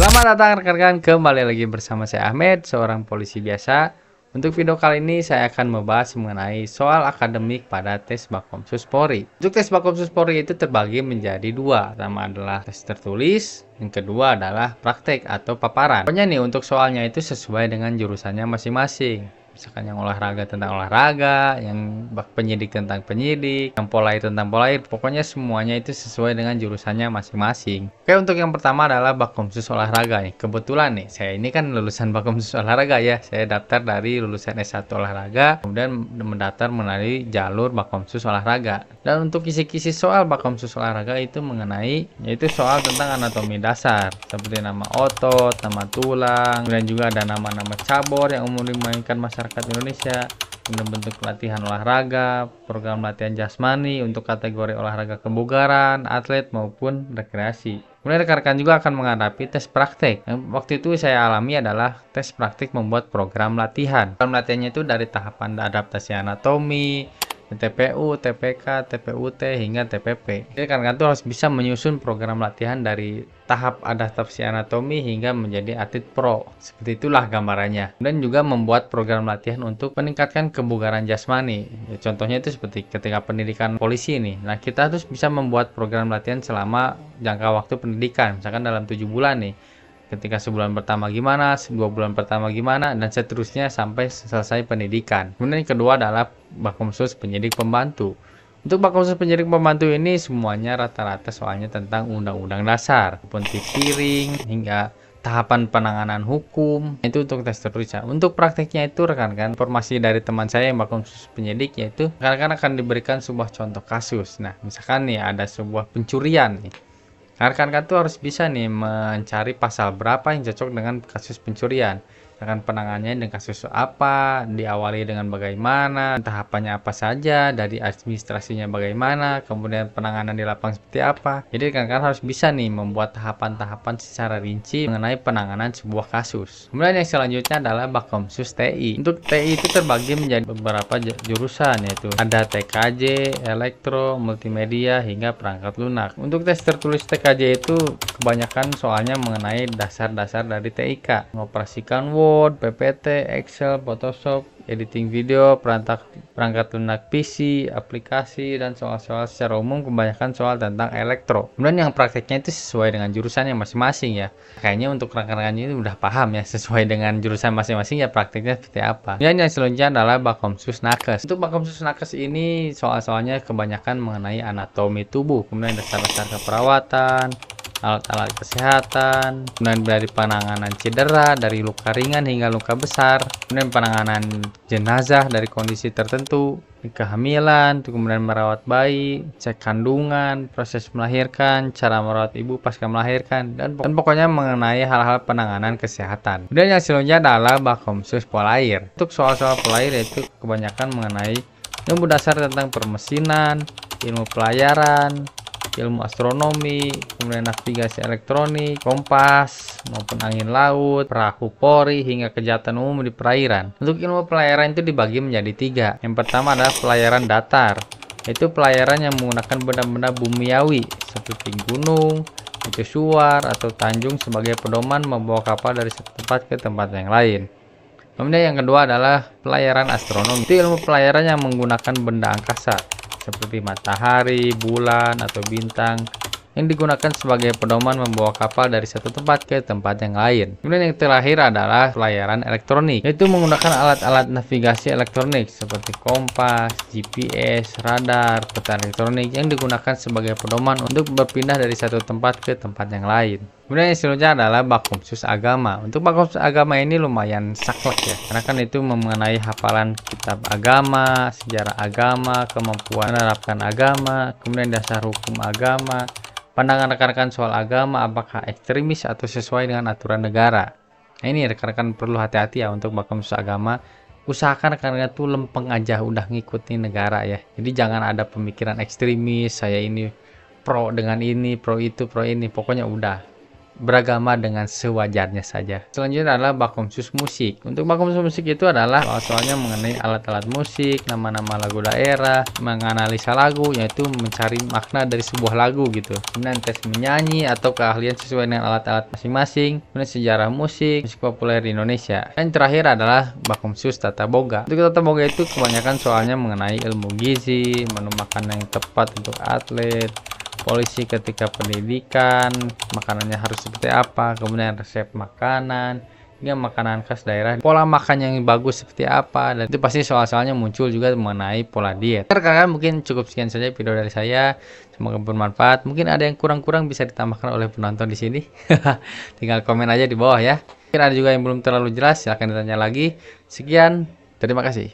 Selamat datang rekan-rekan, kembali lagi bersama saya Ahmed, seorang polisi biasa. Untuk video kali ini saya akan membahas mengenai soal akademik pada tes Bakomsus Polri. Untuk tes Bakomsus Polri itu terbagi menjadi dua. Pertama adalah tes tertulis, yang kedua adalah praktek atau paparan. Pokoknya nih untuk soalnya itu sesuai dengan jurusannya masing-masing. Misalkan yang olahraga tentang olahraga, yang penyidik tentang penyidik, yang polair tentang polair, pokoknya semuanya itu sesuai dengan jurusannya masing-masing. Oke, untuk yang pertama adalah Bakomsus olahraga nih. Kebetulan nih, saya ini kan lulusan Bakomsus olahraga ya. Saya daftar dari lulusan S1 olahraga, kemudian mendaftar melalui jalur Bakomsus olahraga. Dan untuk kisi-kisi soal Bakomsus olahraga itu mengenai, yaitu soal tentang anatomi dasar, seperti nama otot, nama tulang, dan juga ada nama-nama cabur yang umum dimainkan masyarakat Indonesia, kemudian bentuk latihan olahraga, program latihan jasmani untuk kategori olahraga kebugaran, atlet maupun rekreasi. Kemudian rekan-rekan juga akan menghadapi tes praktek. Yang waktu itu saya alami adalah tes praktek membuat program latihan. Program latihannya itu dari tahapan adaptasi anatomi, TPU, TPK, TPUT hingga TPP. Jadi rekan-rekan itu harus bisa menyusun program latihan dari tahap adaptasi anatomi hingga menjadi atlet pro. Seperti itulah gambarannya. Dan juga membuat program latihan untuk meningkatkan kebugaran jasmani. Ya, contohnya itu seperti ketika pendidikan polisi nih. Nah, kita harus bisa membuat program latihan selama jangka waktu pendidikan. Misalkan dalam 7 bulan nih. Ketika sebulan pertama gimana, 2 bulan pertama gimana, dan seterusnya sampai selesai pendidikan. Kemudian yang kedua adalah Bakomsus penyidik pembantu. Untuk Bakomsus penyidik pembantu ini semuanya rata-rata soalnya tentang undang-undang dasar, seperti piring hingga tahapan penanganan hukum. Itu untuk tes tertulisnya. Untuk prakteknya itu rekan-rekan, informasi dari teman saya yang Bakomsus penyidik, yaitu rekan-rekan akan diberikan sebuah contoh kasus. Nah, misalkan nih ada sebuah pencurian nih. Rekan-rekan tuh harus bisa nih mencari pasal berapa yang cocok dengan kasus pencurian. Akan penanganannya dengan kasus apa, diawali dengan bagaimana, tahapannya apa saja, dari administrasinya bagaimana, kemudian penanganan di lapangan seperti apa. Jadi rekan-rekan harus bisa nih membuat tahapan-tahapan secara rinci mengenai penanganan sebuah kasus. Kemudian yang selanjutnya adalah Bakomsus TI. Untuk TI itu terbagi menjadi beberapa jurusan, yaitu ada TKJ, elektro, multimedia, hingga perangkat lunak. Untuk tes tertulis TKJ itu kebanyakan soalnya mengenai dasar-dasar dari TIK, mengoperasikan Word, PPT, Excel, Photoshop, editing video, perangkat lunak PC, aplikasi, dan soal-soal secara umum kebanyakan soal tentang elektro. Kemudian yang prakteknya itu sesuai dengan jurusannya masing-masing ya. Kayaknya untuk rekan-rekan ini udah paham ya, sesuai dengan jurusan masing-masing ya prakteknya seperti apa. Kemudian yang selanjutnya adalah Bakomsus Nakes. Untuk Bakomsus Nakes ini soal-soalnya kebanyakan mengenai anatomi tubuh, kemudian dasar-dasar keperawatan, alat-alat kesehatan, kemudian dari penanganan cedera dari luka ringan hingga luka besar, kemudian penanganan jenazah dari kondisi tertentu, kehamilan, kemudian merawat bayi, cek kandungan, proses melahirkan, cara merawat ibu pasca melahirkan, dan pokoknya mengenai hal-hal penanganan kesehatan. Kemudian yang selanjutnya adalah Bakomsus Polair. Untuk soal-soal polair itu kebanyakan mengenai ilmu dasar tentang permesinan, ilmu pelayaran, ilmu astronomi, kemudian navigasi elektronik, kompas, maupun angin laut, perahu Polri, hingga kejahatan umum di perairan. Untuk ilmu pelayaran itu dibagi menjadi 3. Yang pertama adalah pelayaran datar, yaitu pelayaran yang menggunakan benda-benda bumiawi seperti gunung, mercusuar, atau tanjung sebagai pedoman membawa kapal dari satu tempat ke tempat yang lain. Kemudian yang kedua adalah pelayaran astronomi, itu ilmu pelayaran yang menggunakan benda angkasa seperti matahari, bulan, atau bintang yang digunakan sebagai pedoman membawa kapal dari satu tempat ke tempat yang lain. Kemudian yang terakhir adalah pelayaran elektronik, yaitu menggunakan alat-alat navigasi elektronik seperti kompas, GPS, radar, peta elektronik yang digunakan sebagai pedoman untuk berpindah dari satu tempat ke tempat yang lain. Kemudian yang selanjutnya adalah Bakomsus Agama. Untuk Bakomsus Agama ini lumayan saklek ya, karena kan itu mengenai hafalan kitab agama, sejarah agama, kemampuan menerapkan agama, kemudian dasar hukum agama, pandangan rekan-rekan soal agama, apakah ekstremis atau sesuai dengan aturan negara. Nah, ini rekan-rekan perlu hati-hati ya untuk Bakomsus Agama. Usahakan rekan-rekan tuh lempeng aja, udah ngikutin negara ya. Jadi jangan ada pemikiran ekstremis, saya ini pro dengan ini, pro itu, pro ini. Pokoknya udah beragama dengan sewajarnya saja. Selanjutnya adalah bab khusus musik. Untuk bab khusus musik itu adalah soalnya mengenai alat-alat musik, nama-nama lagu daerah, menganalisa lagu, yaitu mencari makna dari sebuah lagu gitu. Kemudian tes menyanyi atau keahlian sesuai dengan alat-alat masing-masing. Kemudian sejarah musik populer di Indonesia. Dan terakhir adalah bab khusus tata boga. Untuk tata boga itu kebanyakan soalnya mengenai ilmu gizi, menu makanan yang tepat untuk atlet, polisi ketika pendidikan, makanannya harus seperti apa, kemudian resep makanan, hingga makanan khas daerah, pola makan yang bagus seperti apa, dan itu pasti soal-soalnya muncul juga mengenai pola diet. Kalian mungkin cukup sekian saja video dari saya, semoga bermanfaat. Mungkin ada yang kurang-kurang bisa ditambahkan oleh penonton di sini. Tinggal komen aja di bawah ya. Mungkin ada juga yang belum terlalu jelas, silahkan ditanya lagi. Sekian, terima kasih.